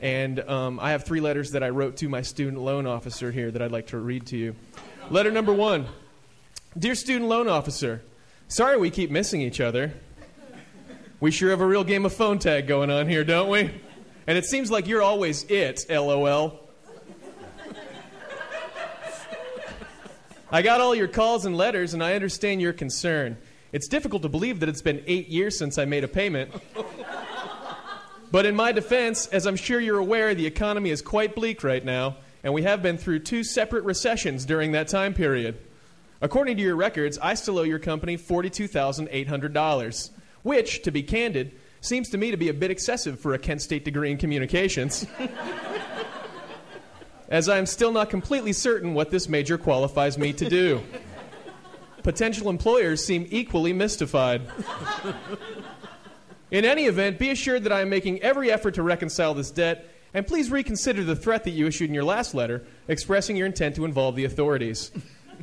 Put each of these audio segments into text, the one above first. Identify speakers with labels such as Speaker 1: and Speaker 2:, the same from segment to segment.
Speaker 1: And I have 3 letters that I wrote to my student loan officer here that I'd like to read to you. Letter number 1. Dear student loan officer, sorry we keep missing each other. We sure have a real game of phone tag going on here, don't we? And it seems like you're always it, LOL. I got all your calls and letters, and I understand your concern. It's difficult to believe that it's been 8 years since I made a payment. But in my defense, as I'm sure you're aware, the economy is quite bleak right now, and we have been through 2 separate recessions during that time period. According to your records, I still owe your company $42,800, which, to be candid, seems to me to be a bit excessive for a Kent State degree in communications. As I am still not completely certain what this major qualifies me to do. Potential employers seem equally mystified. In any event, be assured that I am making every effort to reconcile this debt, and please reconsider the threat that you issued in your last letter, expressing your intent to involve the authorities.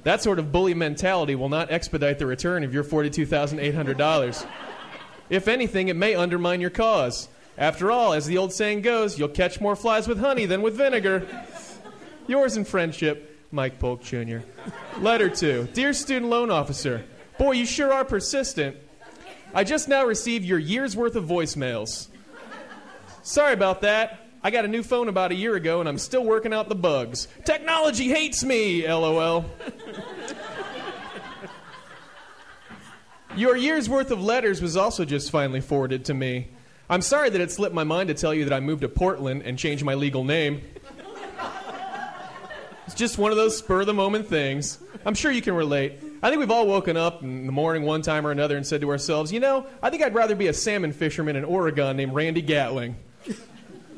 Speaker 1: That sort of bully mentality will not expedite the return of your $42,800. If anything, it may undermine your cause. After all, as the old saying goes, you'll catch more flies with honey than with vinegar. Yours in friendship, Mike Polk, Jr. Letter 2. Dear student loan officer, boy, you sure are persistent. I just now received your year's worth of voicemails. Sorry about that. I got a new phone about a year ago, and I'm still working out the bugs. Technology hates me, LOL. Your year's worth of letters was also just finally forwarded to me. I'm sorry that it slipped my mind to tell you that I moved to Portland and changed my legal name. It's just one of those spur-of-the-moment things. I'm sure you can relate. I think we've all woken up in the morning one time or another and said to ourselves, you know, I think I'd rather be a salmon fisherman in Oregon named Randy Gatling.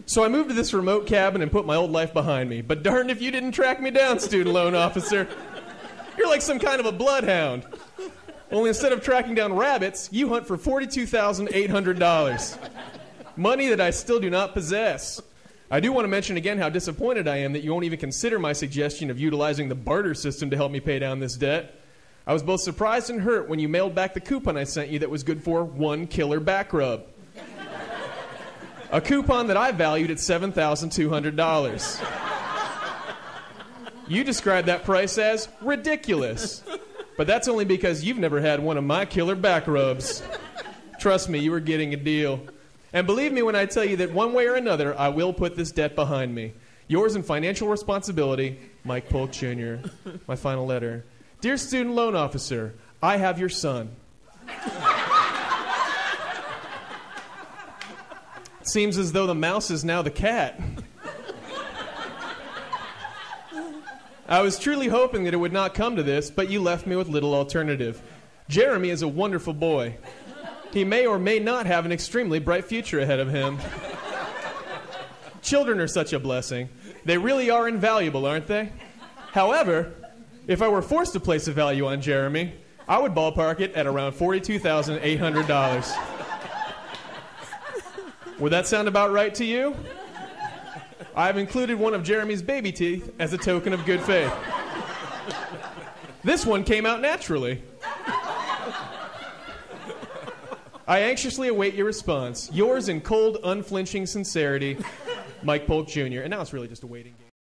Speaker 1: So I moved to this remote cabin and put my old life behind me. But darn if you didn't track me down, student loan officer. You're like some kind of a bloodhound. Only instead of tracking down rabbits, you hunt for $42,800. Money that I still do not possess. I do want to mention again how disappointed I am that you won't even consider my suggestion of utilizing the barter system to help me pay down this debt. I was both surprised and hurt when you mailed back the coupon I sent you that was good for 1 killer back rub. A coupon that I valued at $7,200. You described that price as ridiculous. But that's only because you've never had one of my killer back rubs. Trust me, you were getting a deal. And believe me when I tell you that one way or another, I will put this debt behind me. Yours in financial responsibility, Mike Polk, Jr. My final letter. Dear student loan officer, I have your son. It seems as though the mouse is now the cat. I was truly hoping that it would not come to this, but you left me with little alternative. Jeremy is a wonderful boy. He may or may not have an extremely bright future ahead of him. Children are such a blessing. They really are invaluable, aren't they? However, if I were forced to place a value on Jeremy, I would ballpark it at around $42,800. Would that sound about right to you? I've included one of Jeremy's baby teeth as a token of good faith. This one came out naturally. I anxiously await your response. Yours in cold, unflinching sincerity, Mike Polk, Jr. And now it's really just a waiting game.